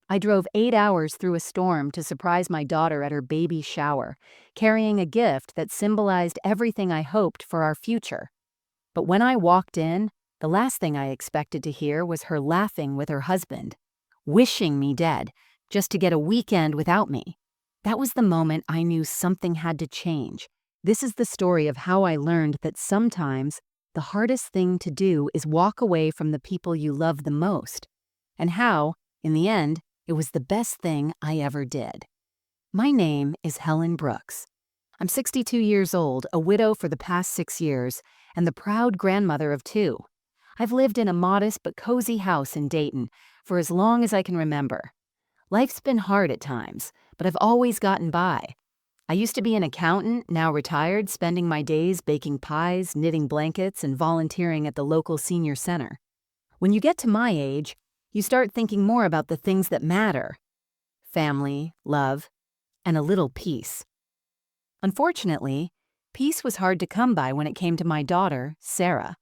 I drove 8 hours through a storm to surprise my daughter at her baby shower, carrying a gift that symbolized everything I hoped for our future. But when I walked in, the last thing I expected to hear was her laughing with her husband, wishing me dead, just to get a weekend without me. That was the moment I knew something had to change. This is the story of how I learned that sometimes the hardest thing to do is walk away from the people you love the most, and how, in the end, it was the best thing I ever did. My name is Helen Brooks. I'm 62 years old, a widow for the past 6 years, and the proud grandmother of two. I've lived in a modest but cozy house in Dayton for as long as I can remember. Life's been hard at times, but I've always gotten by. I used to be an accountant, now retired, spending my days baking pies, knitting blankets, and volunteering at the local senior center. When you get to my age, you start thinking more about the things that matter: family, love, and a little peace. Unfortunately, peace was hard to come by when it came to my daughter, Sarah.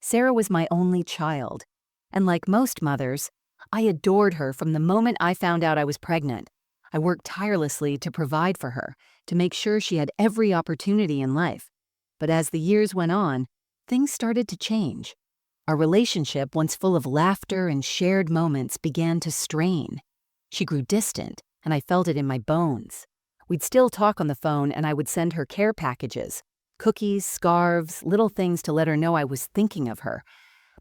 Sarah was my only child, and like most mothers, I adored her from the moment I found out I was pregnant. I worked tirelessly to provide for her, to make sure she had every opportunity in life. But as the years went on, things started to change. Our relationship, once full of laughter and shared moments, began to strain. She grew distant, and I felt it in my bones. We'd still talk on the phone, and I would send her care packages, cookies, scarves, little things to let her know I was thinking of her.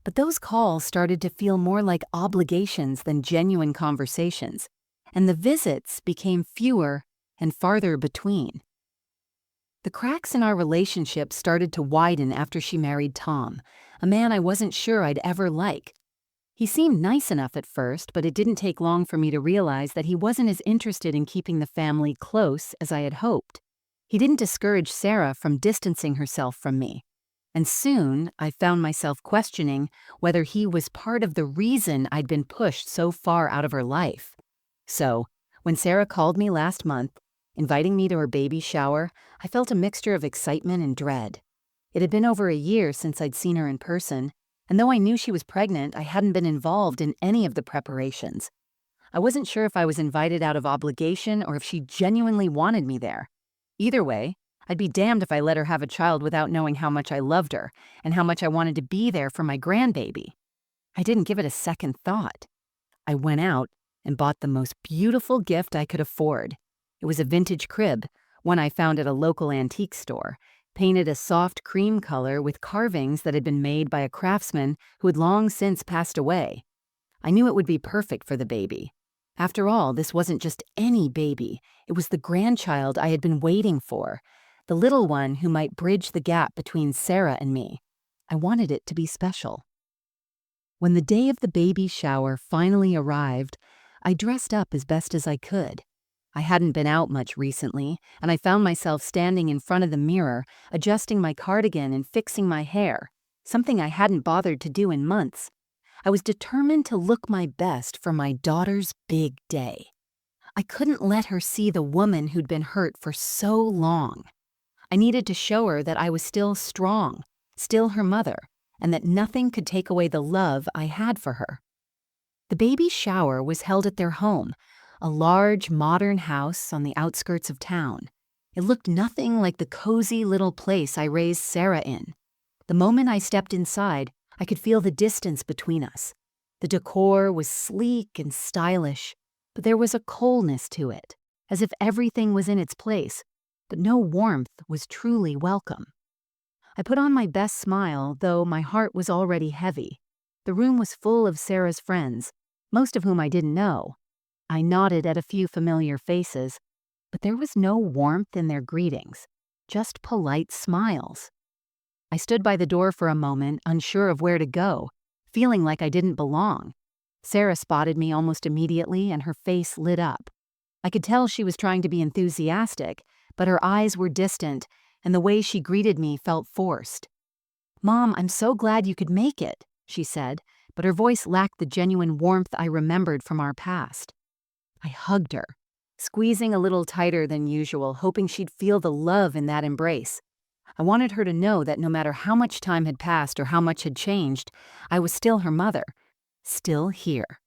But those calls started to feel more like obligations than genuine conversations, and the visits became fewer and farther between. The cracks in our relationship started to widen after she married Tom, a man I wasn't sure I'd ever like. He seemed nice enough at first, but it didn't take long for me to realize that he wasn't as interested in keeping the family close as I had hoped. He didn't discourage Sarah from distancing herself from me, and soon I found myself questioning whether he was part of the reason I'd been pushed so far out of her life. So, when Sarah called me last month, inviting me to her baby shower, I felt a mixture of excitement and dread. It had been over a year since I'd seen her in person, and though I knew she was pregnant, I hadn't been involved in any of the preparations. I wasn't sure if I was invited out of obligation or if she genuinely wanted me there. Either way, I'd be damned if I let her have a child without knowing how much I loved her and how much I wanted to be there for my grandbaby. I didn't give it a second thought. I went out and bought the most beautiful gift I could afford. It was a vintage crib, one I found at a local antique store, painted a soft cream color with carvings that had been made by a craftsman who had long since passed away. I knew it would be perfect for the baby. After all, this wasn't just any baby. It was the grandchild I had been waiting for, the little one who might bridge the gap between Sarah and me. I wanted it to be special. When the day of the baby shower finally arrived, I dressed up as best as I could. I hadn't been out much recently, and I found myself standing in front of the mirror, adjusting my cardigan and fixing my hair, something I hadn't bothered to do in months. I was determined to look my best for my daughter's big day. I couldn't let her see the woman who'd been hurt for so long. I needed to show her that I was still strong, still her mother, and that nothing could take away the love I had for her. The baby shower was held at their home, a large, modern house on the outskirts of town. It looked nothing like the cozy little place I raised Sarah in. The moment I stepped inside, I could feel the distance between us. The decor was sleek and stylish, but there was a coldness to it, as if everything was in its place, but no warmth was truly welcome. I put on my best smile, though my heart was already heavy. The room was full of Sarah's friends, most of whom I didn't know. I nodded at a few familiar faces, but there was no warmth in their greetings, just polite smiles. I stood by the door for a moment, unsure of where to go, feeling like I didn't belong. Sarah spotted me almost immediately, and her face lit up. I could tell she was trying to be enthusiastic, but her eyes were distant, and the way she greeted me felt forced. "Mom, I'm so glad you could make it," she said, but her voice lacked the genuine warmth I remembered from our past. I hugged her, squeezing a little tighter than usual, hoping she'd feel the love in that embrace. I wanted her to know that no matter how much time had passed or how much had changed, I was still her mother, still here.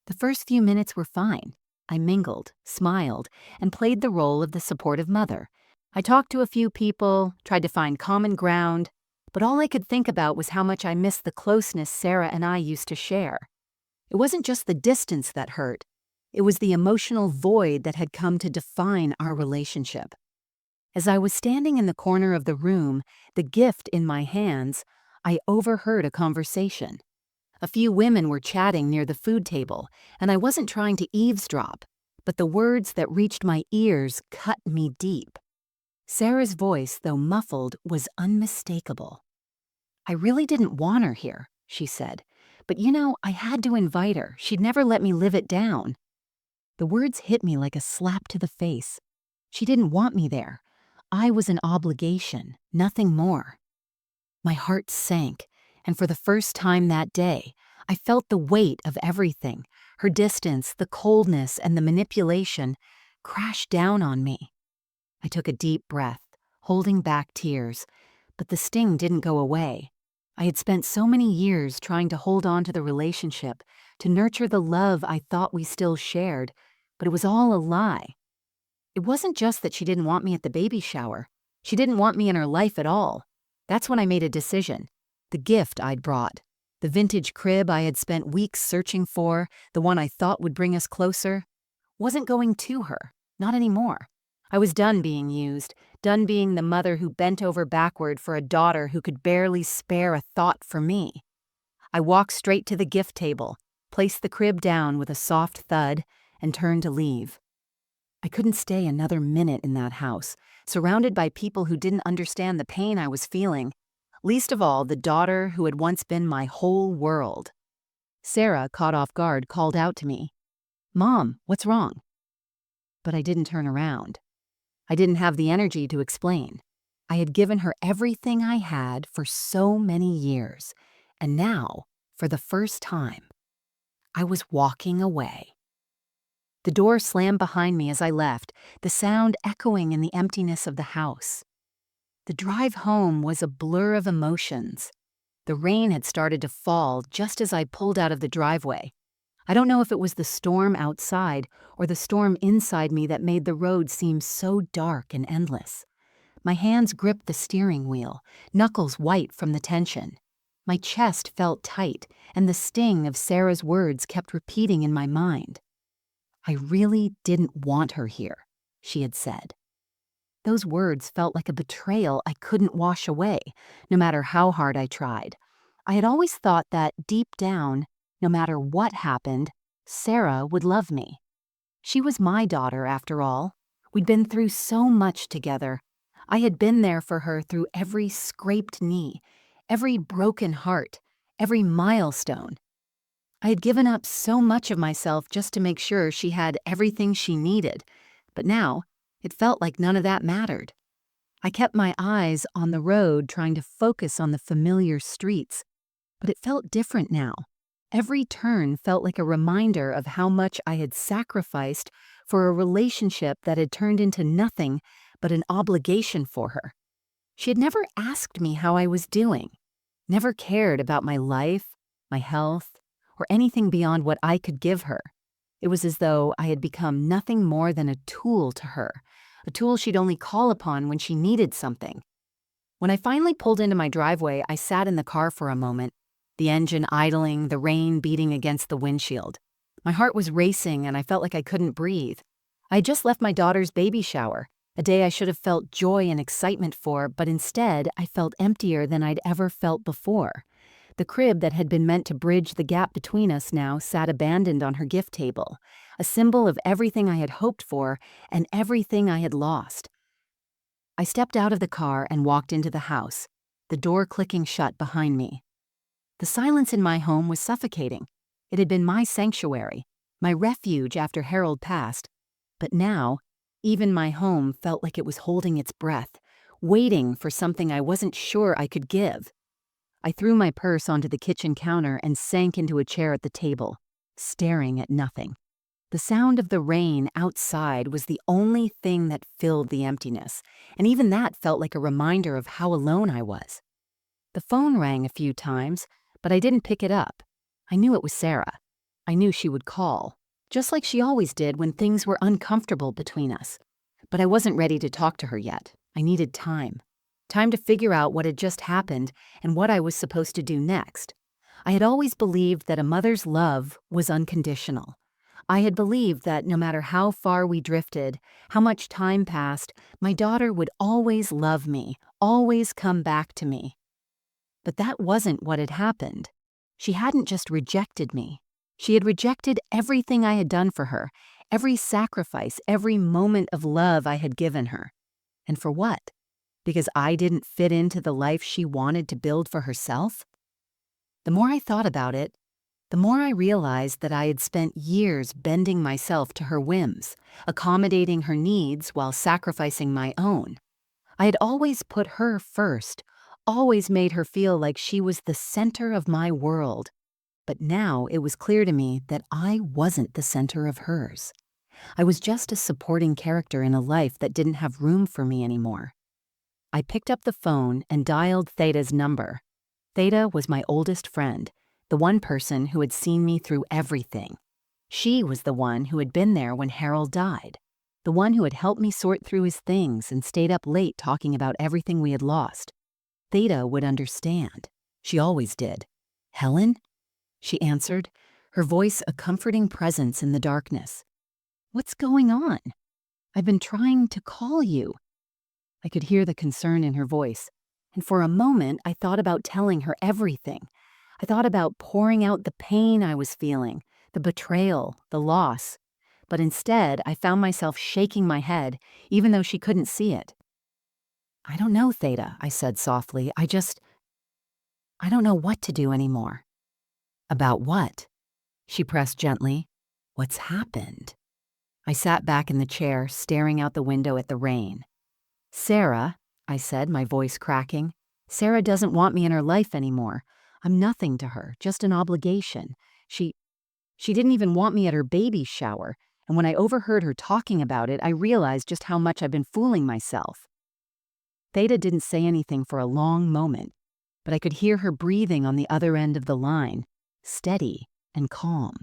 The first few minutes were fine. I mingled, smiled, and played the role of the supportive mother. I talked to a few people, tried to find common ground, but all I could think about was how much I missed the closeness Sarah and I used to share. It wasn't just the distance that hurt. It was the emotional void that had come to define our relationship. As I was standing in the corner of the room, the gift in my hands, I overheard a conversation. A few women were chatting near the food table, and I wasn't trying to eavesdrop, but the words that reached my ears cut me deep. Sarah's voice, though muffled, was unmistakable. "I really didn't want her here," she said. "But I had to invite her. She'd never let me live it down." The words hit me like a slap to the face. She didn't want me there. I was an obligation, nothing more. My heart sank, and for the first time that day, I felt the weight of everything, her distance, the coldness, and the manipulation, crash down on me. I took a deep breath, holding back tears, but the sting didn't go away. I had spent so many years trying to hold on to the relationship, to nurture the love I thought we still shared, but it was all a lie. It wasn't just that she didn't want me at the baby shower. She didn't want me in her life at all. That's when I made a decision. The gift I'd brought, the vintage crib I had spent weeks searching for, the one I thought would bring us closer, wasn't going to her, not anymore. I was done being used, done being the mother who bent over backward for a daughter who could barely spare a thought for me. I walked straight to the gift table, placed the crib down with a soft thud, and turned to leave. I couldn't stay another minute in that house, surrounded by people who didn't understand the pain I was feeling, least of all the daughter who had once been my whole world. Sarah, caught off guard, called out to me, "Mom, what's wrong?" But I didn't turn around. I didn't have the energy to explain. I had given her everything I had for so many years, and now, for the first time, I was walking away. The door slammed behind me as I left, the sound echoing in the emptiness of the house. The drive home was a blur of emotions. The rain had started to fall just as I pulled out of the driveway. I don't know if it was the storm outside or the storm inside me that made the road seem so dark and endless. My hands gripped the steering wheel, knuckles white from the tension. My chest felt tight, and the sting of Sarah's words kept repeating in my mind. "I really didn't want her here," she had said. Those words felt like a betrayal I couldn't wash away, no matter how hard I tried. I had always thought that, deep down, no matter what happened, Sarah would love me. She was my daughter, after all. We'd been through so much together. I had been there for her through every scraped knee, every broken heart, every milestone. I had given up so much of myself just to make sure she had everything she needed, but now it felt like none of that mattered. I kept my eyes on the road, trying to focus on the familiar streets, but it felt different now. Every turn felt like a reminder of how much I had sacrificed for a relationship that had turned into nothing but an obligation for her. She had never asked me how I was doing, never cared about my life, my health, or anything beyond what I could give her. It was as though I had become nothing more than a tool to her, a tool she'd only call upon when she needed something. When I finally pulled into my driveway, I sat in the car for a moment, the engine idling, the rain beating against the windshield. My heart was racing and I felt like I couldn't breathe. I had just left my daughter's baby shower, a day I should have felt joy and excitement for, but instead I felt emptier than I'd ever felt before. The crib that had been meant to bridge the gap between us now sat abandoned on her gift table, a symbol of everything I had hoped for and everything I had lost. I stepped out of the car and walked into the house, the door clicking shut behind me. The silence in my home was suffocating. It had been my sanctuary, my refuge after Harold passed, but now, even my home felt like it was holding its breath, waiting for something I wasn't sure I could give. I threw my purse onto the kitchen counter and sank into a chair at the table, staring at nothing. The sound of the rain outside was the only thing that filled the emptiness, and even that felt like a reminder of how alone I was. The phone rang a few times, but I didn't pick it up. I knew it was Sarah. I knew she would call, just like she always did when things were uncomfortable between us. But I wasn't ready to talk to her yet. I needed time. Time to figure out what had just happened and what I was supposed to do next. I had always believed that a mother's love was unconditional. I had believed that no matter how far we drifted, how much time passed, my daughter would always love me, always come back to me. But that wasn't what had happened. She hadn't just rejected me. She had rejected everything I had done for her, every sacrifice, every moment of love I had given her. And for what? Because I didn't fit into the life she wanted to build for herself? The more I thought about it, the more I realized that I had spent years bending myself to her whims, accommodating her needs while sacrificing my own. I had always put her first, always made her feel like she was the center of my world. But now it was clear to me that I wasn't the center of hers. I was just a supporting character in a life that didn't have room for me anymore. I picked up the phone and dialed Theta's number. Theta was my oldest friend, the one person who had seen me through everything. She was the one who had been there when Harold died, the one who had helped me sort through his things and stayed up late talking about everything we had lost. Theta would understand. She always did. "Helen?" she answered, her voice a comforting presence in the darkness. "What's going on? I've been trying to call you." I could hear the concern in her voice, and for a moment I thought about telling her everything. I thought about pouring out the pain I was feeling, the betrayal, the loss. But instead, I found myself shaking my head, even though she couldn't see it. "I don't know, Theta," I said softly. I don't know what to do anymore." "About what?" She pressed gently. "What's happened?" I sat back in the chair, staring out the window at the rain. "Sarah," I said, my voice cracking, "Sarah doesn't want me in her life anymore. I'm nothing to her, just an obligation. She didn't even want me at her baby shower, and when I overheard her talking about it, I realized just how much I've been fooling myself." Theta didn't say anything for a long moment, but I could hear her breathing on the other end of the line, steady and calm.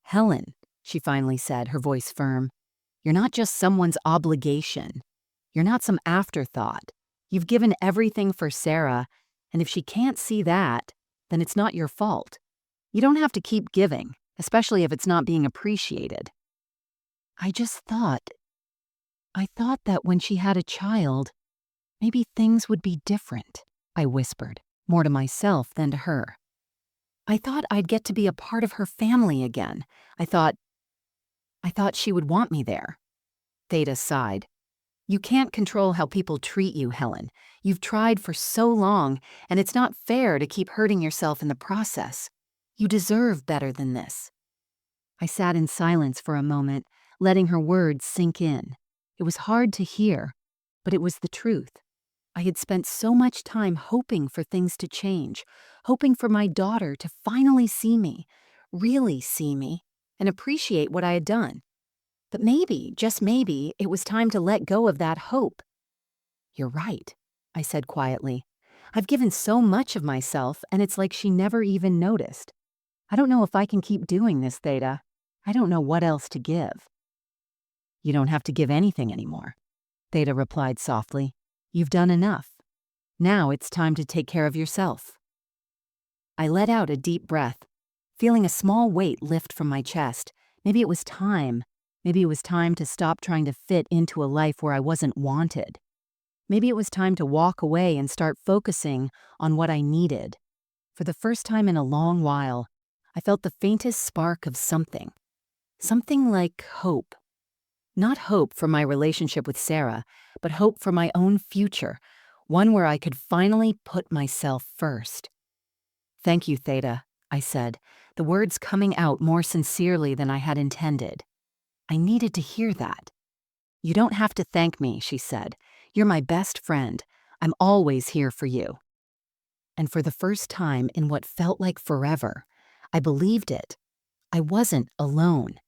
"Helen," she finally said, her voice firm, "you're not just someone's obligation. You're not some afterthought. You've given everything for Sarah, and if she can't see that, then it's not your fault. You don't have to keep giving, especially if it's not being appreciated." I thought that when she had a child, maybe things would be different," I whispered, more to myself than to her. "I thought I'd get to be a part of her family again. I thought she would want me there." Theta sighed. "You can't control how people treat you, Helen. You've tried for so long, and it's not fair to keep hurting yourself in the process. You deserve better than this." I sat in silence for a moment, letting her words sink in. It was hard to hear, but it was the truth. I had spent so much time hoping for things to change, hoping for my daughter to finally see me, really see me, and appreciate what I had done. But maybe, just maybe, it was time to let go of that hope. "You're right," I said quietly. "I've given so much of myself, and it's like she never even noticed. I don't know if I can keep doing this, Theta. I don't know what else to give." "You don't have to give anything anymore," Theta replied softly. "You've done enough. Now it's time to take care of yourself." I let out a deep breath, feeling a small weight lift from my chest. Maybe it was time. Maybe it was time to stop trying to fit into a life where I wasn't wanted. Maybe it was time to walk away and start focusing on what I needed. For the first time in a long while, I felt the faintest spark of something. Something like hope. Not hope for my relationship with Sarah, but hope for my own future, one where I could finally put myself first. "Thank you, Theta," I said, the words coming out more sincerely than I had intended. I needed to hear that. "You don't have to thank me," she said. "You're my best friend. I'm always here for you." And for the first time in what felt like forever, I believed it. I wasn't alone.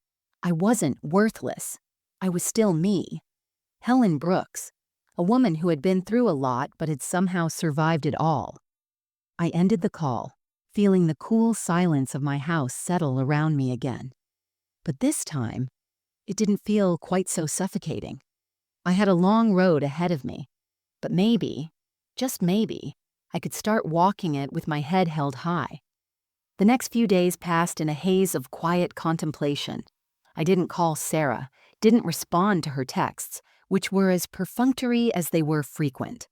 I wasn't worthless. I was still me. Helen Brooks, a woman who had been through a lot but had somehow survived it all. I ended the call, feeling the cool silence of my house settle around me again. But this time, it didn't feel quite so suffocating. I had a long road ahead of me, but maybe, just maybe, I could start walking it with my head held high. The next few days passed in a haze of quiet contemplation. I didn't call Sarah, didn't respond to her texts, which were as perfunctory as they were frequent.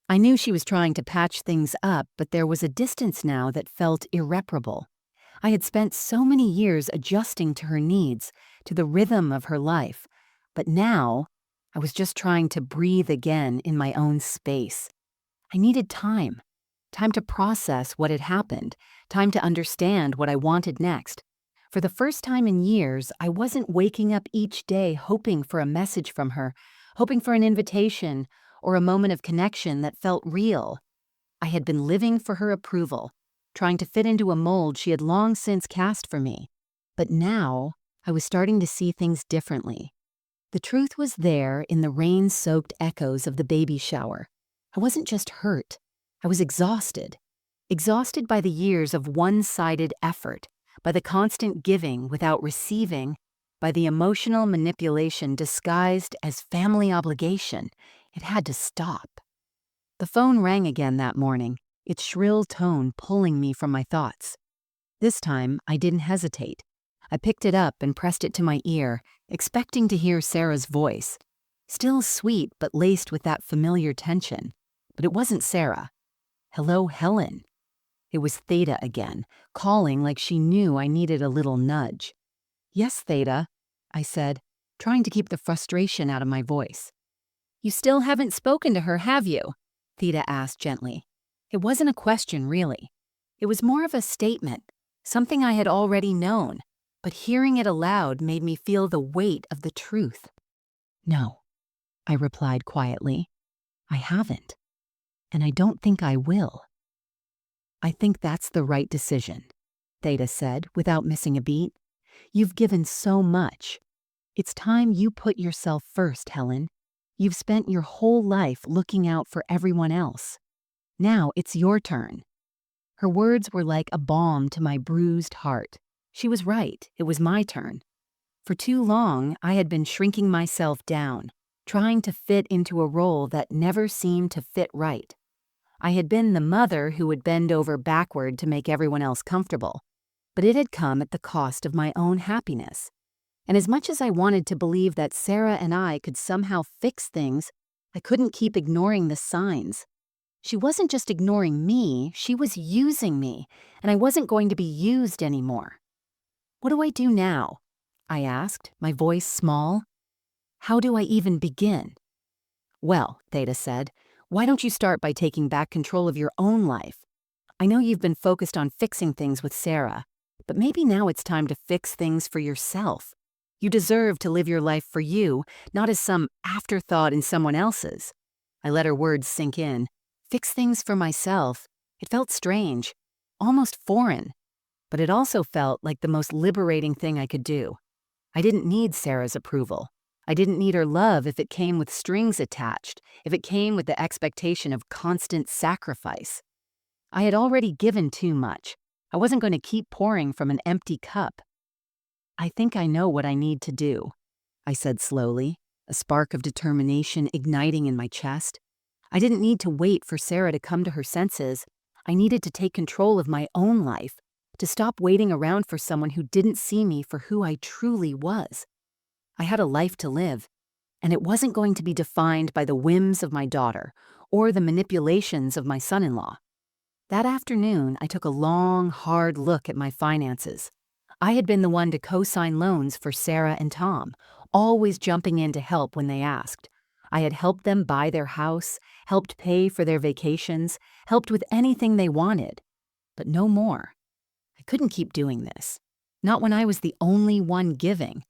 I knew she was trying to patch things up, but there was a distance now that felt irreparable. I had spent so many years adjusting to her needs, to the rhythm of her life, but now I was just trying to breathe again in my own space. I needed time to process what had happened, time to understand what I wanted next. For the first time in years, I wasn't waking up each day hoping for a message from her, hoping for an invitation or a moment of connection that felt real. I had been living for her approval, trying to fit into a mold she had long since cast for me. But now, I was starting to see things differently. The truth was there in the rain-soaked echoes of the baby shower. I wasn't just hurt. I was exhausted. Exhausted by the years of one-sided effort, by the constant giving without receiving, by the emotional manipulation disguised as family obligation. It had to stop. The phone rang again that morning, its shrill tone pulling me from my thoughts. This time, I didn't hesitate. I picked it up and pressed it to my ear, expecting to hear Sarah's voice. Still sweet, but laced with that familiar tension. But it wasn't Sarah. Hello, Helen. It was Theta again, calling like she knew I needed a little nudge. Yes, Theta, I said, trying to keep the frustration out of my voice. You still haven't spoken to her, have you? Theta asked gently. It wasn't a question, really. It was more of a statement, something I had already known, but hearing it aloud made me feel the weight of the truth. No, I replied quietly. I haven't, and I don't think I will. I think that's the right decision, Theta said without missing a beat. You've given so much. It's time you put yourself first, Helen. You've spent your whole life looking out for everyone else. Now it's your turn. Her words were like a balm to my bruised heart. She was right. It was my turn. For too long, I had been shrinking myself down, trying to fit into a role that never seemed to fit right. I had been the mother who would bend over backward to make everyone else comfortable, but it had come at the cost of my own happiness. And as much as I wanted to believe that Sarah and I could somehow fix things, I couldn't keep ignoring the signs. She wasn't just ignoring me, she was using me, and I wasn't going to be used anymore. What do I do now? I asked, my voice small. How do I even begin? Well, Theta said, why don't you start by taking back control of your own life? I know you've been focused on fixing things with Sarah, but maybe now it's time to fix things for yourself. You deserve to live your life for you, not as some afterthought in someone else's. I let her words sink in. Fix things for myself. It felt strange, almost foreign, but it also felt like the most liberating thing I could do. I didn't need Sarah's approval. I didn't need her love if it came with strings attached, if it came with the expectation of constant sacrifice. I had already given too much. I wasn't going to keep pouring from an empty cup. I think I know what I need to do, I said slowly, a spark of determination igniting in my chest. I didn't need to wait for Sarah to come to her senses. I needed to take control of my own life, to stop waiting around for someone who didn't see me for who I truly was. I had a life to live, and it wasn't going to be defined by the whims of my daughter or the manipulations of my son-in-law. That afternoon, I took a long, hard look at my finances. I had been the one to co-sign loans for Sarah and Tom, always jumping in to help when they asked. I had helped them buy their house, helped pay for their vacations, helped with anything they wanted. But no more. I couldn't keep doing this. Not when I was the only one giving.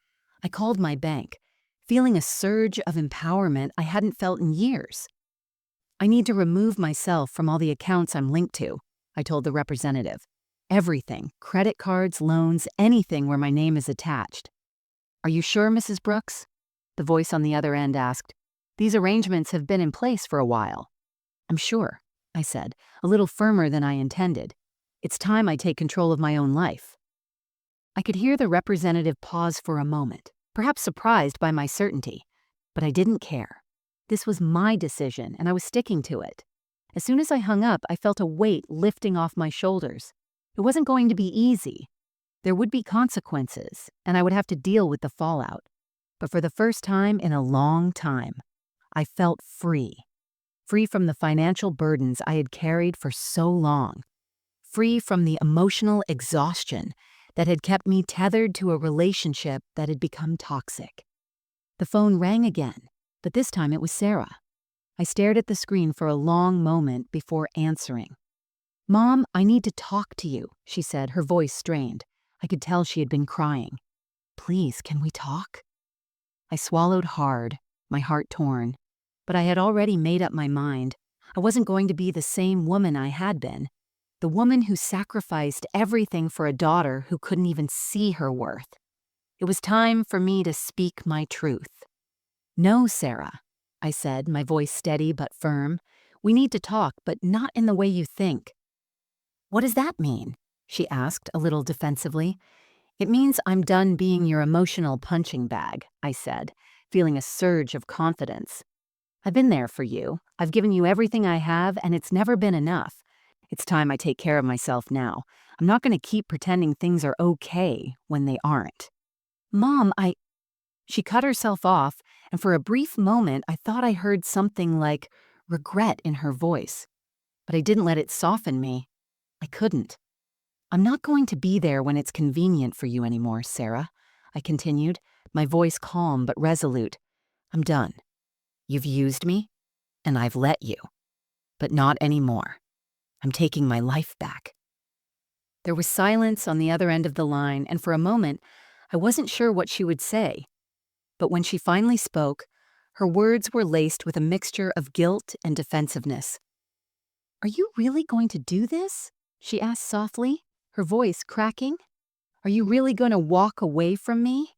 I called my bank, feeling a surge of empowerment I hadn't felt in years. I need to remove myself from all the accounts I'm linked to, I told the representative. Everything, credit cards, loans, anything where my name is attached. Are you sure, Mrs. Brooks? The voice on the other end asked. These arrangements have been in place for a while. I'm sure, I said, a little firmer than I intended. It's time I take control of my own life." I could hear the representative pause for a moment, perhaps surprised by my certainty. But I didn't care. This was my decision, and I was sticking to it. As soon as I hung up, I felt a weight lifting off my shoulders. It wasn't going to be easy. There would be consequences, and I would have to deal with the fallout. But for the first time in a long time, I felt free. Free from the financial burdens I had carried for so long. Free from the emotional exhaustion that had kept me tethered to a relationship that had become toxic. The phone rang again, but this time it was Sarah. I stared at the screen for a long moment before answering. "Mom, I need to talk to you," she said, her voice strained. I could tell she had been crying. "Please, can we talk?" I swallowed hard, my heart torn. But I had already made up my mind. I wasn't going to be the same woman I had been. The woman who sacrificed everything for a daughter who couldn't even see her worth. It was time for me to speak my truth. "No, Sarah," I said, my voice steady but firm. "We need to talk, but not in the way you think." "What does that mean?" she asked, a little defensively. "It means I'm done being your emotional punching bag," I said, feeling a surge of confidence. "I've been there for you. I've given you everything I have, and it's never been enough. It's time I take care of myself now. I'm not going to keep pretending things are okay when they aren't." "Mom, She cut herself off, and for a brief moment I thought I heard something like regret in her voice. But I didn't let it soften me. I couldn't. "I'm not going to be there when it's convenient for you anymore, Sarah," I continued, my voice calm but resolute. "I'm done. You've used me, and I've let you. But not anymore. I'm taking my life back." There was silence on the other end of the line, and for a moment, I wasn't sure what she would say. But when she finally spoke, her words were laced with a mixture of guilt and defensiveness. "Are you really going to do this?" she asked softly, her voice cracking. "Are you really going to walk away from me?"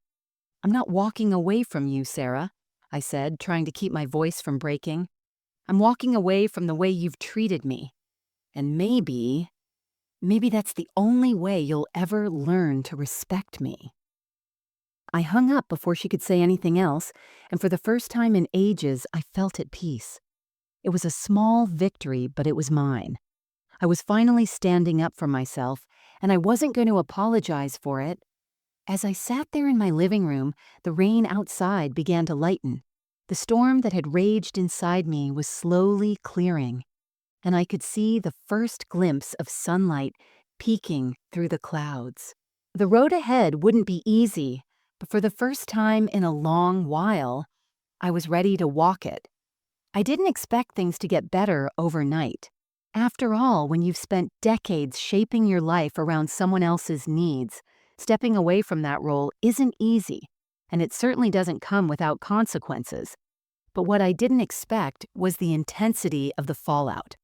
"I'm not walking away from you, Sarah," I said, trying to keep my voice from breaking. "I'm walking away from the way you've treated me. And maybe that's the only way you'll ever learn to respect me." I hung up before she could say anything else, and for the first time in ages, I felt at peace. It was a small victory, but it was mine. I was finally standing up for myself, and I wasn't going to apologize for it. As I sat there in my living room, the rain outside began to lighten. The storm that had raged inside me was slowly clearing, and I could see the first glimpse of sunlight peeking through the clouds. The road ahead wouldn't be easy, but for the first time in a long while, I was ready to walk it. I didn't expect things to get better overnight. After all, when you've spent decades shaping your life around someone else's needs, stepping away from that role isn't easy, and it certainly doesn't come without consequences. But what I didn't expect was the intensity of the fallout.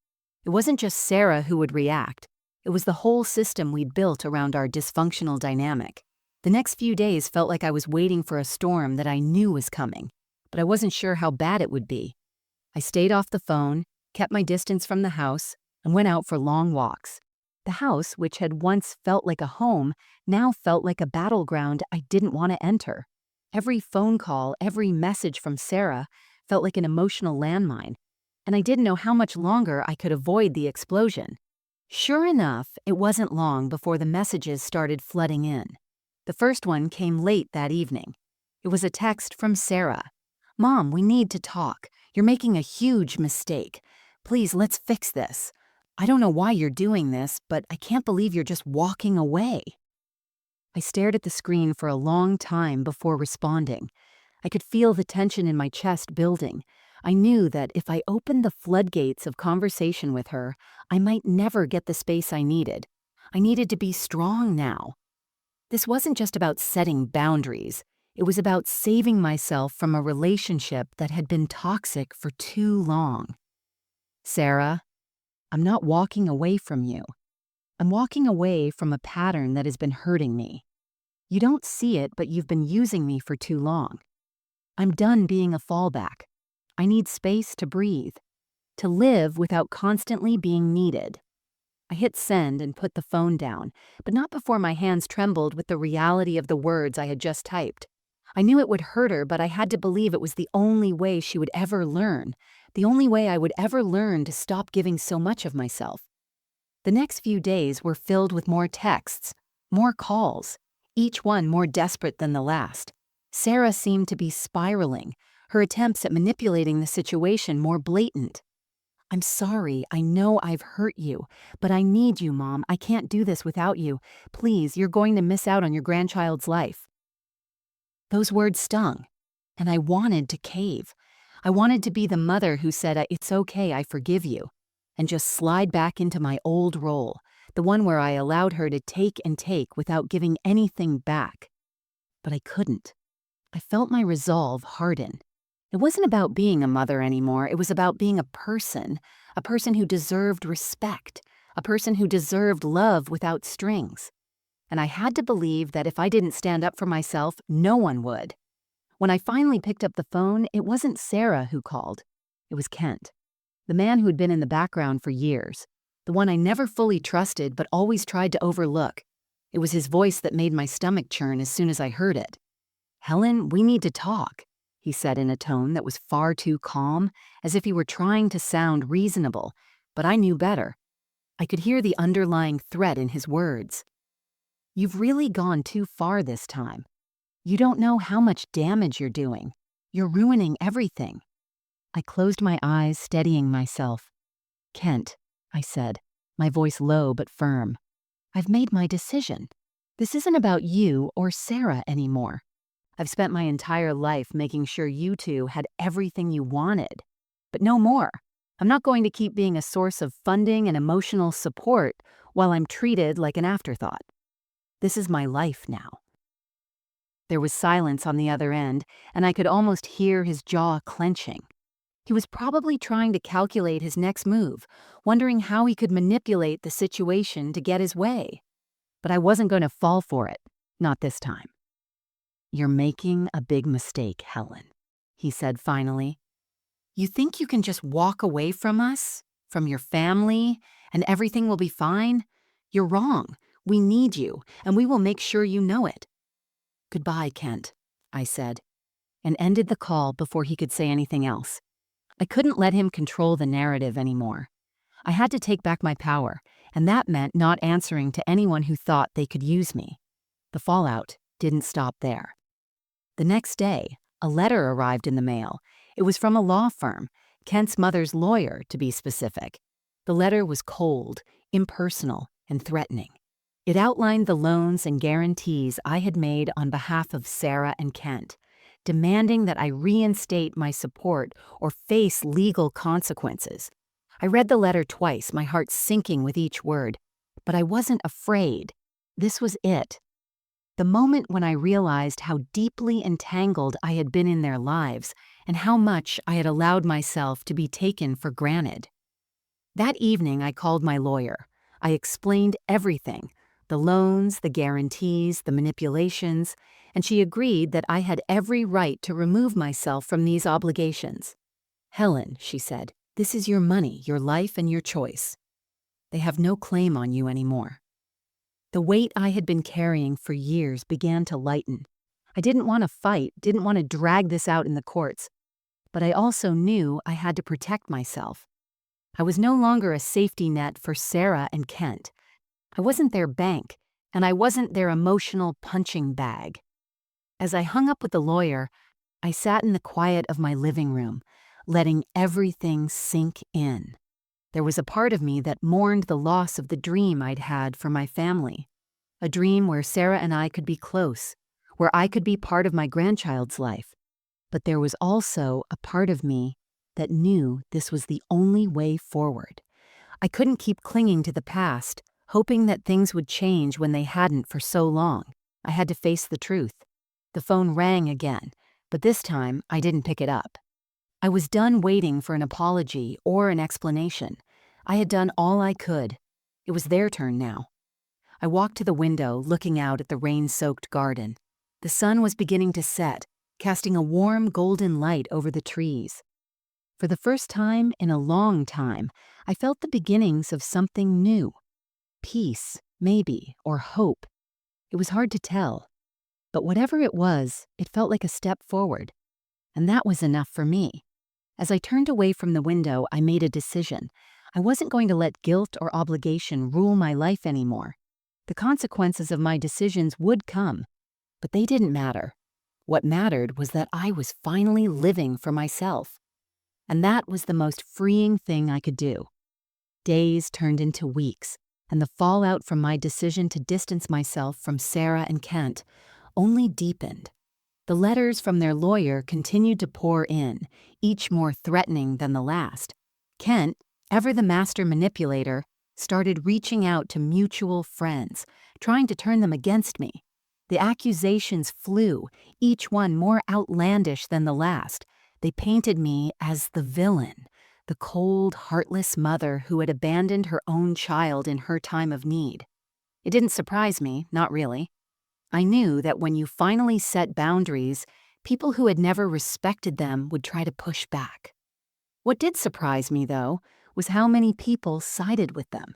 It wasn't just Sarah who would react. It was the whole system we'd built around our dysfunctional dynamic. The next few days felt like I was waiting for a storm that I knew was coming, but I wasn't sure how bad it would be. I stayed off the phone, kept my distance from the house, and went out for long walks. The house, which had once felt like a home, now felt like a battleground I didn't want to enter. Every phone call, every message from Sarah felt like an emotional landmine, and I didn't know how much longer I could avoid the explosion. Sure enough, it wasn't long before the messages started flooding in. The first one came late that evening. It was a text from Sarah. "Mom, we need to talk. You're making a huge mistake. Please, let's fix this. I don't know why you're doing this, but I can't believe you're just walking away." I stared at the screen for a long time before responding. I could feel the tension in my chest building. I knew that if I opened the floodgates of conversation with her, I might never get the space I needed. I needed to be strong now. This wasn't just about setting boundaries. It was about saving myself from a relationship that had been toxic for too long. "Sarah, I'm not walking away from you. I'm walking away from a pattern that has been hurting me. You don't see it, but you've been using me for too long. I'm done being a fallback. I need space to breathe, to live without constantly being needed." I hit send and put the phone down, but not before my hands trembled with the reality of the words I had just typed. I knew it would hurt her, but I had to believe it was the only way she would ever learn, the only way I would ever learn to stop giving so much of myself. The next few days were filled with more texts, more calls, each one more desperate than the last. Sarah seemed to be spiraling, her attempts at manipulating the situation more blatant. "I'm sorry, I know I've hurt you, but I need you, Mom. I can't do this without you. Please, you're going to miss out on your grandchild's life." Those words stung, and I wanted to cave. I wanted to be the mother who said, "It's okay, I forgive you," and just slide back into my old role, the one where I allowed her to take and take without giving anything back. But I couldn't. I felt my resolve harden. It wasn't about being a mother anymore. It was about being a person who deserved respect, a person who deserved love without strings. And I had to believe that if I didn't stand up for myself, no one would. When I finally picked up the phone, it wasn't Sarah who called. It was Kent, the man who had been in the background for years, the one I never fully trusted but always tried to overlook. It was his voice that made my stomach churn as soon as I heard it. "Helen, we need to talk," he said in a tone that was far too calm, as if he were trying to sound reasonable, but I knew better. I could hear the underlying threat in his words. "You've really gone too far this time. You don't know how much damage you're doing. You're ruining everything." I closed my eyes, steadying myself. "Kent," I said, my voice low but firm, "I've made my decision. This isn't about you or Sarah anymore. I've spent my entire life making sure you two had everything you wanted. But no more. I'm not going to keep being a source of funding and emotional support while I'm treated like an afterthought. This is my life now." There was silence on the other end, and I could almost hear his jaw clenching. He was probably trying to calculate his next move, wondering how he could manipulate the situation to get his way. But I wasn't going to fall for it, not this time. "You're making a big mistake, Helen," he said finally. "You think you can just walk away from us, from your family, and everything will be fine? You're wrong. We need you, and we will make sure you know it." "Goodbye, Kent," I said, and ended the call before he could say anything else. I couldn't let him control the narrative anymore. I had to take back my power, and that meant not answering to anyone who thought they could use me. The fallout didn't stop there. The next day, a letter arrived in the mail. It was from a law firm, Kent's mother's lawyer, to be specific. The letter was cold, impersonal, and threatening. It outlined the loans and guarantees I had made on behalf of Sarah and Kent, demanding that I reinstate my support or face legal consequences. I read the letter twice, my heart sinking with each word, but I wasn't afraid. This was it. The moment when I realized how deeply entangled I had been in their lives and how much I had allowed myself to be taken for granted. That evening, I called my lawyer. I explained everything, the loans, the guarantees, the manipulations, and she agreed that I had every right to remove myself from these obligations. "Helen," she said, "this is your money, your life, and your choice. They have no claim on you anymore." The weight I had been carrying for years began to lighten. I didn't want to fight, didn't want to drag this out in the courts, but I also knew I had to protect myself. I was no longer a safety net for Sarah and Kent. I wasn't their bank, and I wasn't their emotional punching bag. As I hung up with the lawyer, I sat in the quiet of my living room, letting everything sink in. There was a part of me that mourned the loss of the dream I'd had for my family, a dream where Sarah and I could be close, where I could be part of my grandchild's life. But there was also a part of me that knew this was the only way forward. I couldn't keep clinging to the past, hoping that things would change when they hadn't for so long. I had to face the truth. The phone rang again, but this time I didn't pick it up. I was done waiting for an apology or an explanation. I had done all I could. It was their turn now. I walked to the window, looking out at the rain-soaked garden. The sun was beginning to set, casting a warm golden light over the trees. For the first time in a long time, I felt the beginnings of something new. Peace, maybe, or hope. It was hard to tell. But whatever it was, it felt like a step forward. And that was enough for me. As I turned away from the window, I made a decision. I wasn't going to let guilt or obligation rule my life anymore. The consequences of my decisions would come, but they didn't matter. What mattered was that I was finally living for myself. And that was the most freeing thing I could do. Days turned into weeks, and the fallout from my decision to distance myself from Sarah and Kent only deepened. The letters from their lawyer continued to pour in, each more threatening than the last. Kent, ever the master manipulator, started reaching out to mutual friends, trying to turn them against me. The accusations flew, each one more outlandish than the last. They painted me as the villain, the cold, heartless mother who had abandoned her own child in her time of need. It didn't surprise me, not really. I knew that when you finally set boundaries, people who had never respected them would try to push back. What did surprise me, though, was how many people sided with them.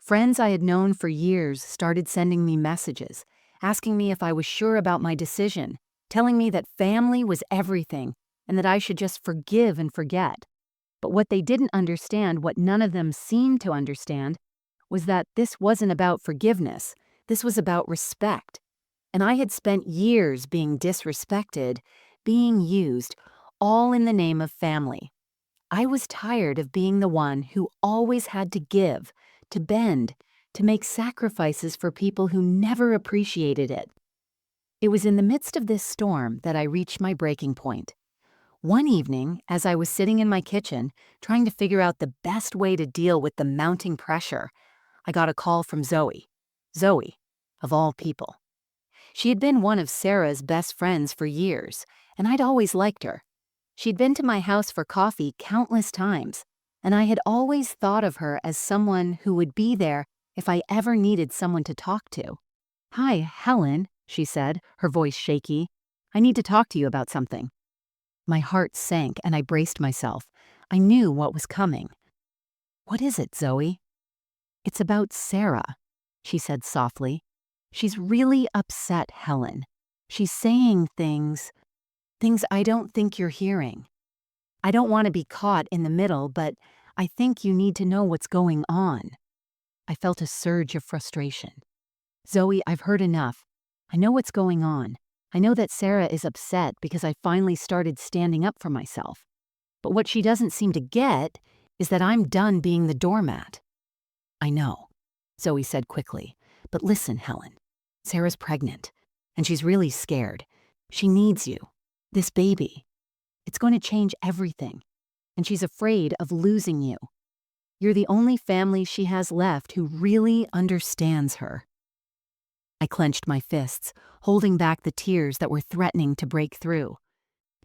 Friends I had known for years started sending me messages, asking me if I was sure about my decision, telling me that family was everything and that I should just forgive and forget. But what they didn't understand, what none of them seemed to understand, was that this wasn't about forgiveness. This was about respect. And I had spent years being disrespected, being used, all in the name of family. I was tired of being the one who always had to give, to bend, to make sacrifices for people who never appreciated it. It was in the midst of this storm that I reached my breaking point. One evening, as I was sitting in my kitchen, trying to figure out the best way to deal with the mounting pressure, I got a call from Zoe. Zoe, of all people. She had been one of Sarah's best friends for years, and I'd always liked her. She'd been to my house for coffee countless times, and I had always thought of her as someone who would be there if I ever needed someone to talk to. "Hi, Helen," she said, her voice shaky. "I need to talk to you about something." My heart sank and I braced myself. I knew what was coming. "What is it, Zoe?" "It's about Sarah," she said softly. "She's really upset, Helen. She's saying things I don't think you're hearing. I don't want to be caught in the middle, but I think you need to know what's going on." I felt a surge of frustration. "Zoe, I've heard enough. I know what's going on. I know that Sarah is upset because I finally started standing up for myself. But what she doesn't seem to get is that I'm done being the doormat." "I know," Zoe said quickly. "But listen, Helen. Sarah's pregnant, and she's really scared. She needs you. This baby. It's going to change everything, and she's afraid of losing you. You're the only family she has left who really understands her." I clenched my fists, holding back the tears that were threatening to break through.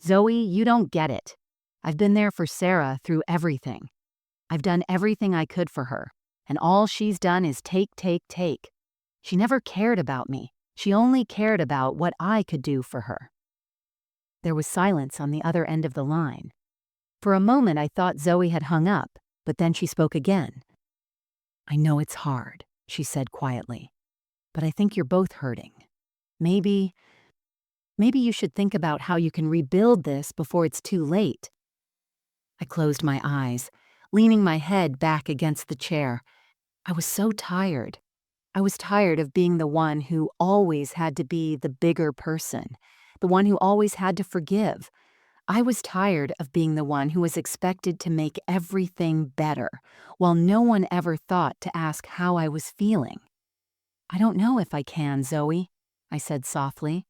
"Zoe, you don't get it. I've been there for Sarah through everything. I've done everything I could for her, and all she's done is take, take, take. She never cared about me. She only cared about what I could do for her." There was silence on the other end of the line. For a moment I thought Zoe had hung up, but then she spoke again. "I know it's hard," she said quietly, "but I think you're both hurting. Maybe you should think about how you can rebuild this before it's too late." I closed my eyes, leaning my head back against the chair. I was so tired. I was tired of being the one who always had to be the bigger person, the one who always had to forgive. I was tired of being the one who was expected to make everything better, while no one ever thought to ask how I was feeling. "I don't know if I can, Zoe," I said softly.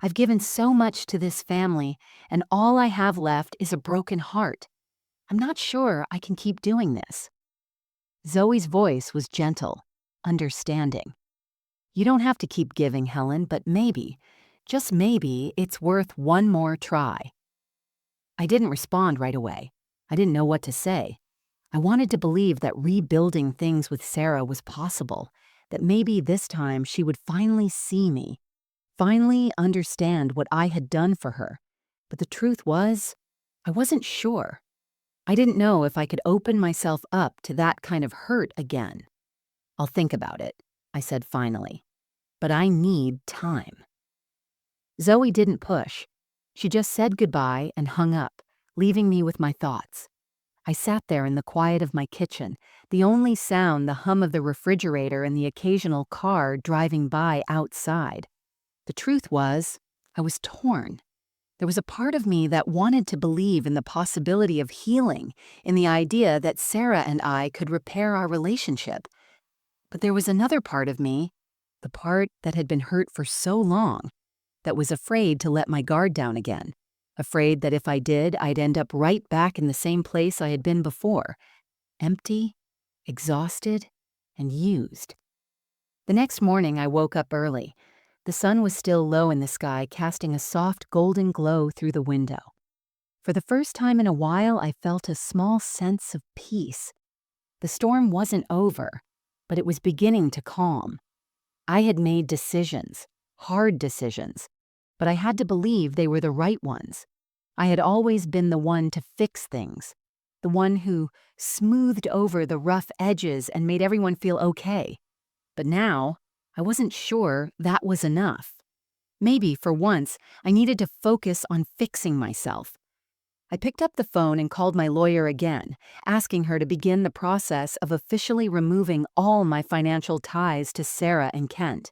"I've given so much to this family, and all I have left is a broken heart. I'm not sure I can keep doing this." Zoe's voice was gentle, understanding. "You don't have to keep giving, Helen, but maybe, just maybe, it's worth one more try." I didn't respond right away. I didn't know what to say. I wanted to believe that rebuilding things with Sarah was possible, that maybe this time she would finally see me, finally understand what I had done for her. But the truth was, I wasn't sure. I didn't know if I could open myself up to that kind of hurt again. "I'll think about it," I said finally. "But I need time." Zoe didn't push. She just said goodbye and hung up, leaving me with my thoughts. I sat there in the quiet of my kitchen, the only sound the hum of the refrigerator and the occasional car driving by outside. The truth was, I was torn. There was a part of me that wanted to believe in the possibility of healing, in the idea that Sarah and I could repair our relationship. But there was another part of me, the part that had been hurt for so long, that was afraid to let my guard down again, afraid that if I did, I'd end up right back in the same place I had been before, empty, exhausted, and used. The next morning, I woke up early. The sun was still low in the sky, casting a soft golden glow through the window. For the first time in a while, I felt a small sense of peace. The storm wasn't over, but it was beginning to calm. I had made decisions, hard decisions, but I had to believe they were the right ones. I had always been the one to fix things, the one who smoothed over the rough edges and made everyone feel okay. But now, I wasn't sure that was enough. Maybe, for once, I needed to focus on fixing myself. I picked up the phone and called my lawyer again, asking her to begin the process of officially removing all my financial ties to Sarah and Kent.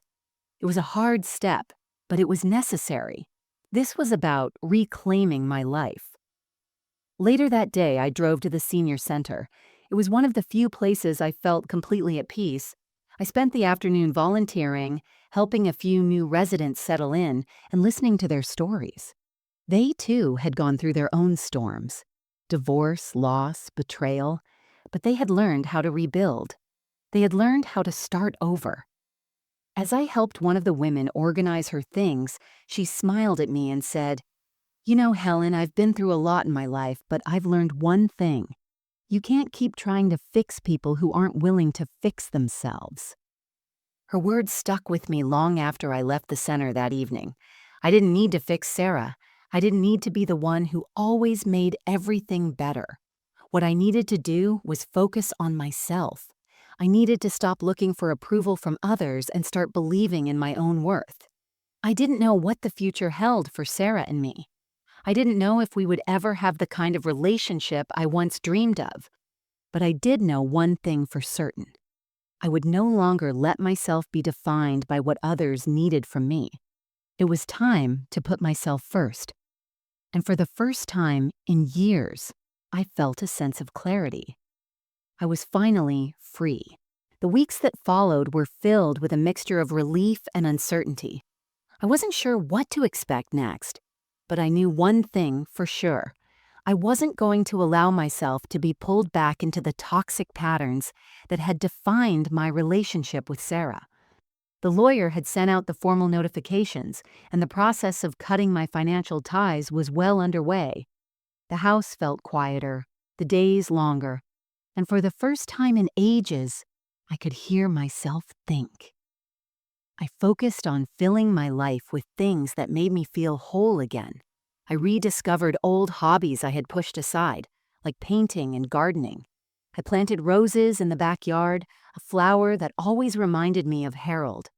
It was a hard step, but it was necessary. This was about reclaiming my life. Later that day, I drove to the senior center. It was one of the few places I felt completely at peace. I spent the afternoon volunteering, helping a few new residents settle in, and listening to their stories. They, too, had gone through their own storms. Divorce, loss, betrayal. But they had learned how to rebuild. They had learned how to start over. As I helped one of the women organize her things, she smiled at me and said, "You know, Helen, I've been through a lot in my life, but I've learned one thing. You can't keep trying to fix people who aren't willing to fix themselves." Her words stuck with me long after I left the center that evening. I didn't need to fix Sarah. I didn't need to be the one who always made everything better. What I needed to do was focus on myself. I needed to stop looking for approval from others and start believing in my own worth. I didn't know what the future held for Sarah and me. I didn't know if we would ever have the kind of relationship I once dreamed of. But I did know one thing for certain. I would no longer let myself be defined by what others needed from me. It was time to put myself first. And for the first time in years, I felt a sense of clarity. I was finally free. The weeks that followed were filled with a mixture of relief and uncertainty. I wasn't sure what to expect next, but I knew one thing for sure. I wasn't going to allow myself to be pulled back into the toxic patterns that had defined my relationship with Sarah. The lawyer had sent out the formal notifications, and the process of cutting my financial ties was well underway. The house felt quieter, the days longer, and for the first time in ages, I could hear myself think. I focused on filling my life with things that made me feel whole again. I rediscovered old hobbies I had pushed aside, like painting and gardening. I planted roses in the backyard, a flower that always reminded me of Harold.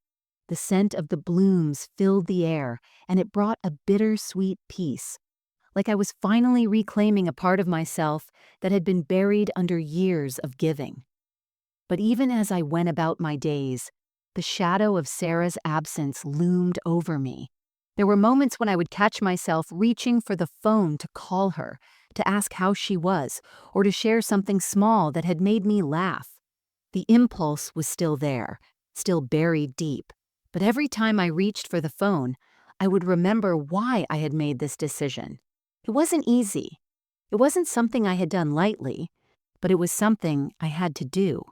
The scent of the blooms filled the air, and it brought a bittersweet peace, like I was finally reclaiming a part of myself that had been buried under years of giving. But even as I went about my days, the shadow of Sarah's absence loomed over me. There were moments when I would catch myself reaching for the phone to call her, to ask how she was, or to share something small that had made me laugh. The impulse was still there, still buried deep, but every time I reached for the phone, I would remember why I had made this decision. It wasn't easy. It wasn't something I had done lightly, but it was something I had to do.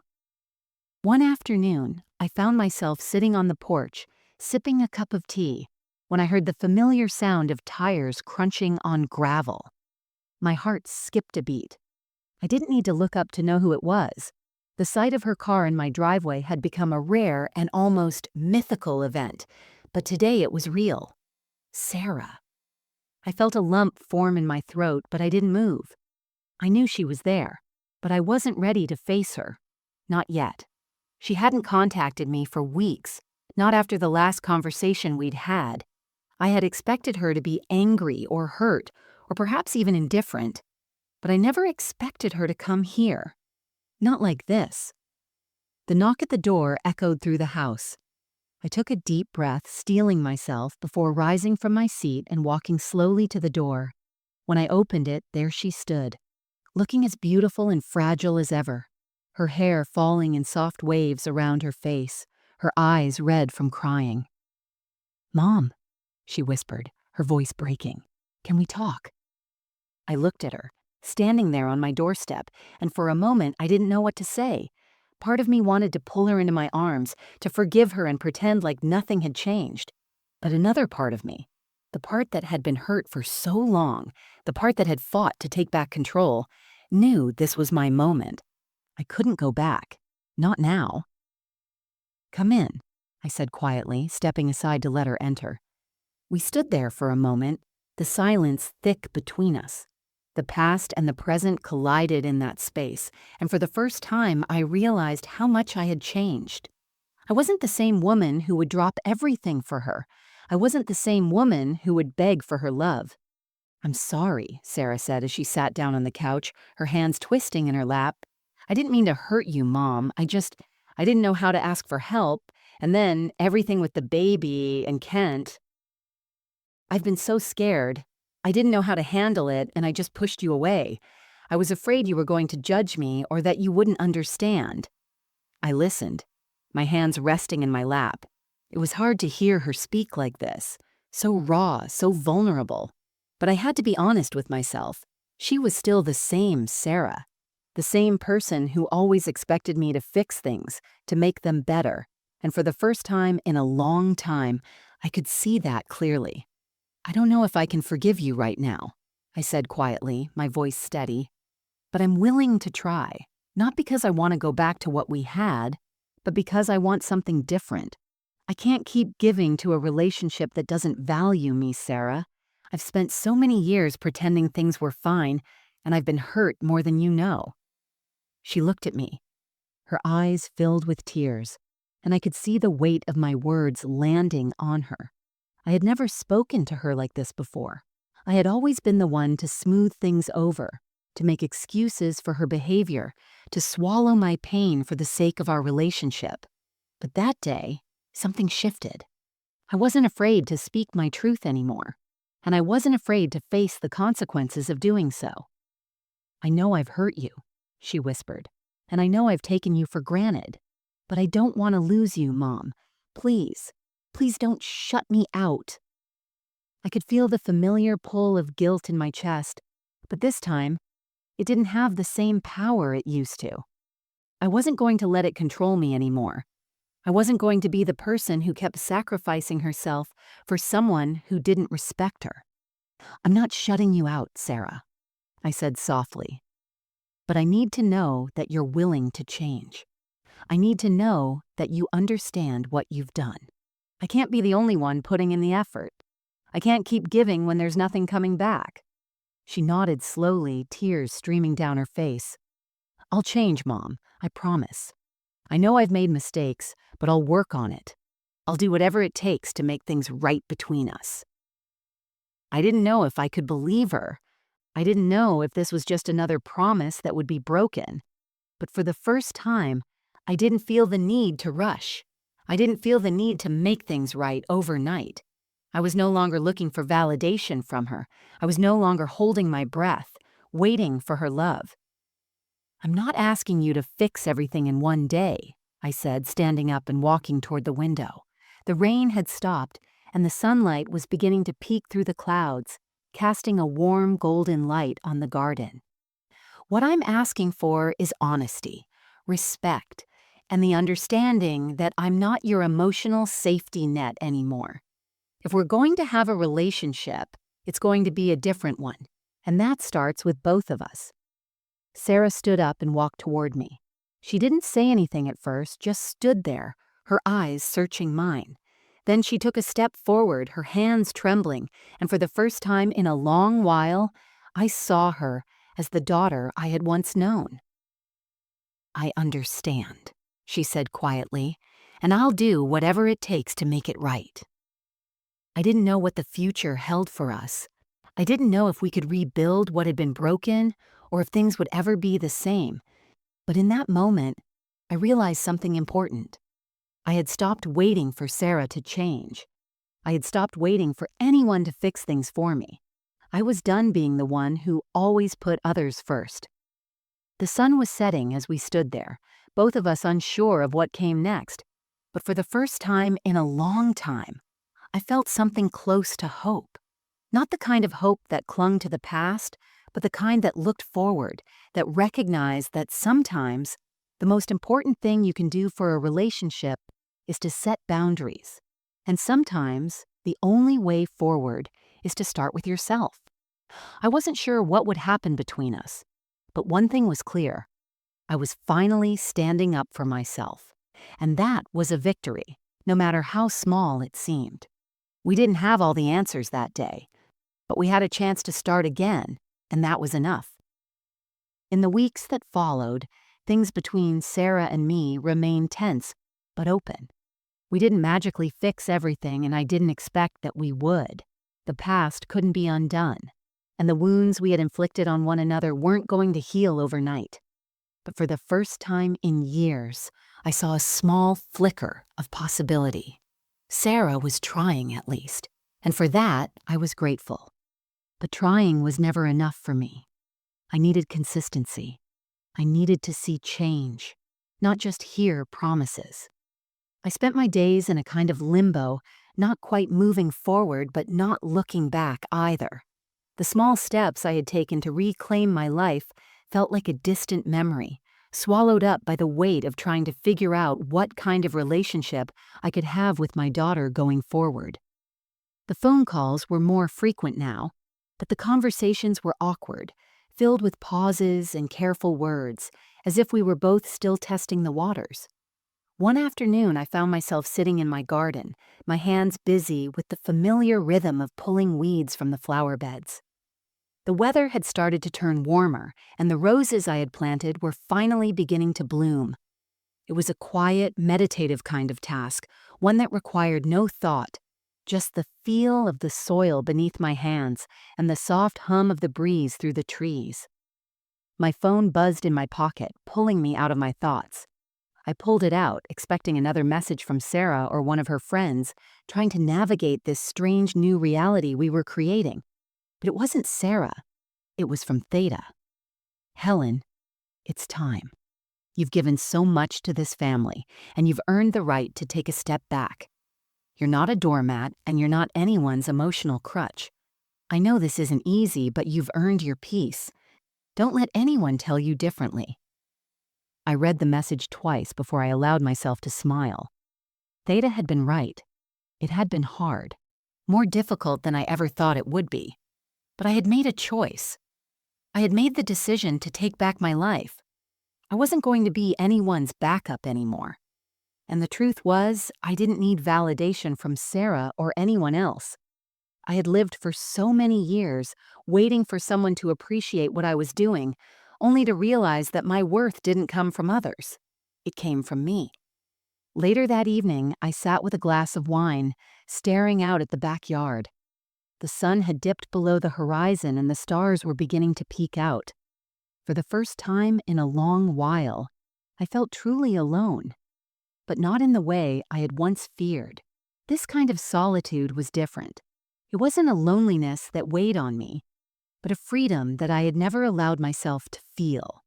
One afternoon, I found myself sitting on the porch, sipping a cup of tea, when I heard the familiar sound of tires crunching on gravel. My heart skipped a beat. I didn't need to look up to know who it was. The sight of her car in my driveway had become a rare and almost mythical event, but today it was real. Sarah. I felt a lump form in my throat, but I didn't move. I knew she was there, but I wasn't ready to face her. Not yet. She hadn't contacted me for weeks, not after the last conversation we'd had. I had expected her to be angry or hurt, or perhaps even indifferent, but I never expected her to come here. Not like this. The knock at the door echoed through the house. I took a deep breath, steeling myself before rising from my seat and walking slowly to the door. When I opened it, there she stood, looking as beautiful and fragile as ever, her hair falling in soft waves around her face, her eyes red from crying. "Mom," she whispered, her voice breaking. "Can we talk?" I looked at her, standing there on my doorstep, and for a moment I didn't know what to say. Part of me wanted to pull her into my arms, to forgive her and pretend like nothing had changed. But another part of me, the part that had been hurt for so long, the part that had fought to take back control, knew this was my moment. I couldn't go back. Not now. "Come in," I said quietly, stepping aside to let her enter. We stood there for a moment, the silence thick between us. The past and the present collided in that space, and for the first time I realized how much I had changed. I wasn't the same woman who would drop everything for her. I wasn't the same woman who would beg for her love. "I'm sorry," Sarah said as she sat down on the couch, her hands twisting in her lap. "I didn't mean to hurt you, Mom. I didn't know how to ask for help, and then everything with the baby and Kent. I've been so scared. I didn't know how to handle it, and I just pushed you away. I was afraid you were going to judge me or that you wouldn't understand." I listened, my hands resting in my lap. It was hard to hear her speak like this, so raw, so vulnerable. But I had to be honest with myself. She was still the same Sarah, the same person who always expected me to fix things, to make them better. And for the first time in a long time, I could see that clearly. "I don't know if I can forgive you right now," I said quietly, my voice steady. "But I'm willing to try, not because I want to go back to what we had, but because I want something different. I can't keep giving to a relationship that doesn't value me, Sarah. I've spent so many years pretending things were fine, and I've been hurt more than you know." She looked at me, her eyes filled with tears, and I could see the weight of my words landing on her. I had never spoken to her like this before. I had always been the one to smooth things over, to make excuses for her behavior, to swallow my pain for the sake of our relationship. But that day, something shifted. I wasn't afraid to speak my truth anymore, and I wasn't afraid to face the consequences of doing so. "I know I've hurt you," she whispered, "and I know I've taken you for granted. But I don't want to lose you, Mom. Please, please don't shut me out." I could feel the familiar pull of guilt in my chest, but this time, it didn't have the same power it used to. I wasn't going to let it control me anymore. I wasn't going to be the person who kept sacrificing herself for someone who didn't respect her. "I'm not shutting you out, Sarah," I said softly. "But I need to know that you're willing to change. I need to know that you understand what you've done. I can't be the only one putting in the effort. I can't keep giving when there's nothing coming back." She nodded slowly, tears streaming down her face. "I'll change, Mom, I promise. I know I've made mistakes, but I'll work on it. I'll do whatever it takes to make things right between us." I didn't know if I could believe her. I didn't know if this was just another promise that would be broken. But for the first time, I didn't feel the need to rush. I didn't feel the need to make things right overnight. I was no longer looking for validation from her. I was no longer holding my breath, waiting for her love. "I'm not asking you to fix everything in one day," I said, standing up and walking toward the window. The rain had stopped, and the sunlight was beginning to peek through the clouds, casting a warm golden light on the garden. "What I'm asking for is honesty, respect, and the understanding that I'm not your emotional safety net anymore. If we're going to have a relationship, it's going to be a different one, and that starts with both of us." Sarah stood up and walked toward me. She didn't say anything at first, just stood there, her eyes searching mine. Then she took a step forward, her hands trembling, and for the first time in a long while, I saw her as the daughter I had once known. "I understand," she said quietly, "and I'll do whatever it takes to make it right." I didn't know what the future held for us. I didn't know if we could rebuild what had been broken or if things would ever be the same. But in that moment, I realized something important. I had stopped waiting for Sarah to change. I had stopped waiting for anyone to fix things for me. I was done being the one who always put others first. The sun was setting as we stood there, both of us unsure of what came next. But for the first time in a long time, I felt something close to hope. Not the kind of hope that clung to the past, but the kind that looked forward, that recognized that sometimes the most important thing you can do for a relationship is to set boundaries. And sometimes the only way forward is to start with yourself. I wasn't sure what would happen between us, but one thing was clear. I was finally standing up for myself. And that was a victory, no matter how small it seemed. We didn't have all the answers that day, but we had a chance to start again, and that was enough. In the weeks that followed, things between Sarah and me remained tense, but open. We didn't magically fix everything, and I didn't expect that we would. The past couldn't be undone, and the wounds we had inflicted on one another weren't going to heal overnight. But for the first time in years, I saw a small flicker of possibility. Sarah was trying, at least, and for that, I was grateful. But trying was never enough for me. I needed consistency. I needed to see change, not just hear promises. I spent my days in a kind of limbo, not quite moving forward, but not looking back either. The small steps I had taken to reclaim my life felt like a distant memory, swallowed up by the weight of trying to figure out what kind of relationship I could have with my daughter going forward. The phone calls were more frequent now, but the conversations were awkward, filled with pauses and careful words, as if we were both still testing the waters. One afternoon, I found myself sitting in my garden, my hands busy with the familiar rhythm of pulling weeds from the flower beds. The weather had started to turn warmer, and the roses I had planted were finally beginning to bloom. It was a quiet, meditative kind of task, one that required no thought, just the feel of the soil beneath my hands and the soft hum of the breeze through the trees. My phone buzzed in my pocket, pulling me out of my thoughts. I pulled it out, expecting another message from Sarah or one of her friends, trying to navigate this strange new reality we were creating. But it wasn't Sarah. It was from Theta. "Helen, it's time. You've given so much to this family, and you've earned the right to take a step back. You're not a doormat, and you're not anyone's emotional crutch. I know this isn't easy, but you've earned your peace. Don't let anyone tell you differently." I read the message twice before I allowed myself to smile. Theta had been right. It had been hard, more difficult than I ever thought it would be. But I had made a choice. I had made the decision to take back my life. I wasn't going to be anyone's backup anymore. And the truth was, I didn't need validation from Sarah or anyone else. I had lived for so many years, waiting for someone to appreciate what I was doing, only to realize that my worth didn't come from others. It came from me. Later that evening, I sat with a glass of wine, staring out at the backyard. The sun had dipped below the horizon and the stars were beginning to peek out. For the first time in a long while, I felt truly alone, but not in the way I had once feared. This kind of solitude was different. It wasn't a loneliness that weighed on me, but a freedom that I had never allowed myself to feel.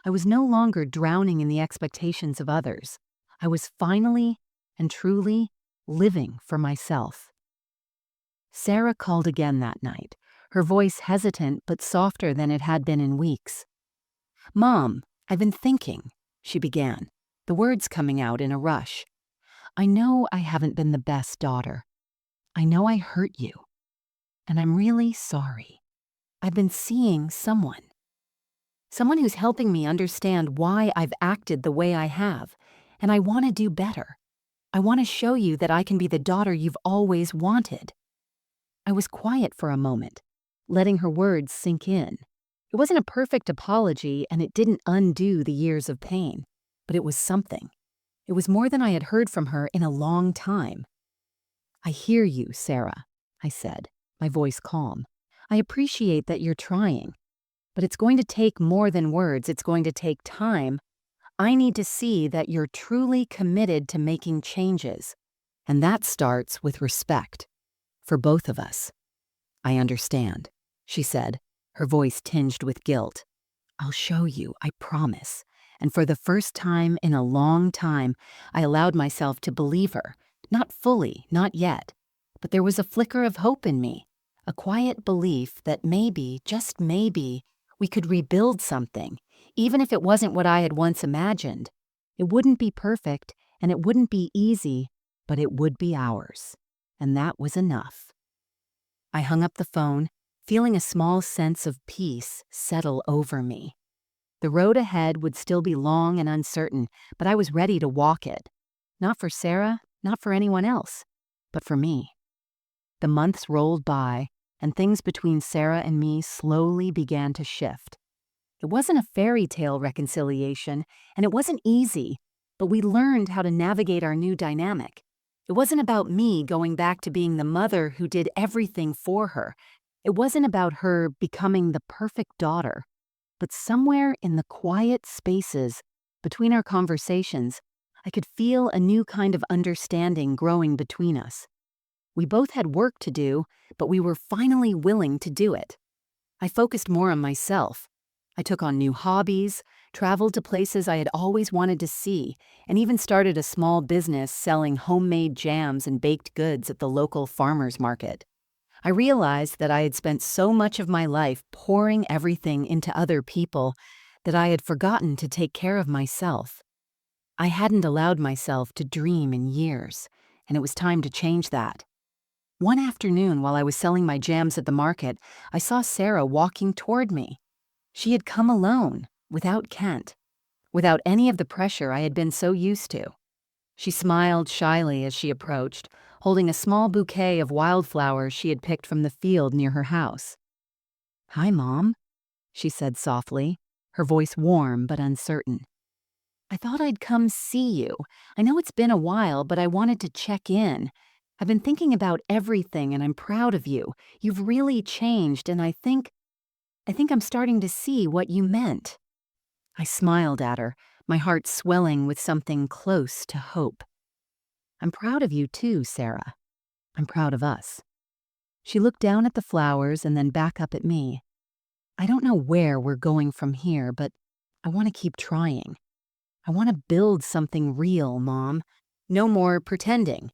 I was no longer drowning in the expectations of others. I was finally and truly living for myself. Sarah called again that night, her voice hesitant but softer than it had been in weeks. "Mom, I've been thinking," she began, the words coming out in a rush. "I know I haven't been the best daughter. I know I hurt you. And I'm really sorry. I've been seeing someone who's helping me understand why I've acted the way I have, and I want to do better. I want to show you that I can be the daughter you've always wanted." I was quiet for a moment, letting her words sink in. It wasn't a perfect apology, and it didn't undo the years of pain, but it was something. It was more than I had heard from her in a long time. "I hear you, Sarah," I said, my voice calm. "I appreciate that you're trying, but it's going to take more than words. It's going to take time. I need to see that you're truly committed to making changes, and that starts with respect for both of us." "I understand," she said, her voice tinged with guilt. "I'll show you, I promise." And for the first time in a long time, I allowed myself to believe her. Not fully, not yet. But there was a flicker of hope in me, a quiet belief that maybe, just maybe, we could rebuild something, even if it wasn't what I had once imagined. It wouldn't be perfect, and it wouldn't be easy, but it would be ours. And that was enough. I hung up the phone, feeling a small sense of peace settle over me. The road ahead would still be long and uncertain, but I was ready to walk it. Not for Sarah, not for anyone else, but for me. The months rolled by, and things between Sarah and me slowly began to shift. It wasn't a fairy tale reconciliation, and it wasn't easy, but we learned how to navigate our new dynamic. It wasn't about me going back to being the mother who did everything for her. It wasn't about her becoming the perfect daughter. But somewhere in the quiet spaces between our conversations, I could feel a new kind of understanding growing between us. We both had work to do, but we were finally willing to do it. I focused more on myself. I took on new hobbies, traveled to places I had always wanted to see, and even started a small business selling homemade jams and baked goods at the local farmers market. I realized that I had spent so much of my life pouring everything into other people that I had forgotten to take care of myself. I hadn't allowed myself to dream in years, and it was time to change that. One afternoon, while I was selling my jams at the market, I saw Sarah walking toward me. She had come alone, without Kent, without any of the pressure I had been so used to. She smiled shyly as she approached, holding a small bouquet of wildflowers she had picked from the field near her house. "Hi, Mom," she said softly, her voice warm but uncertain. "I thought I'd come see you. I know it's been a while, but I wanted to check in. I've been thinking about everything, and I'm proud of you. You've really changed, and I think I'm starting to see what you meant." I smiled at her, my heart swelling with something close to hope. "I'm proud of you too, Sarah. I'm proud of us." She looked down at the flowers and then back up at me. "I don't know where we're going from here, but I want to keep trying. I want to build something real, Mom. No more pretending."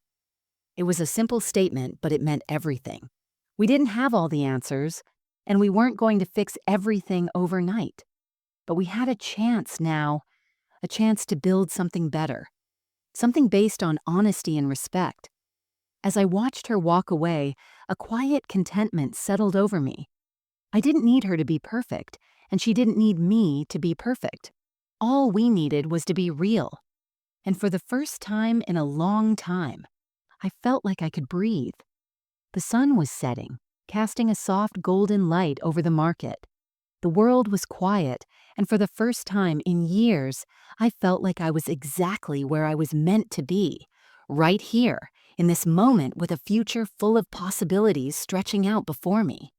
It was a simple statement, but it meant everything. We didn't have all the answers, and we weren't going to fix everything overnight. But we had a chance now, a chance to build something better, something based on honesty and respect. As I watched her walk away, a quiet contentment settled over me. I didn't need her to be perfect, and she didn't need me to be perfect. All we needed was to be real. And for the first time in a long time, I felt like I could breathe. The sun was setting, casting a soft golden light over the market. The world was quiet, and for the first time in years, I felt like I was exactly where I was meant to be, right here, in this moment with a future full of possibilities stretching out before me.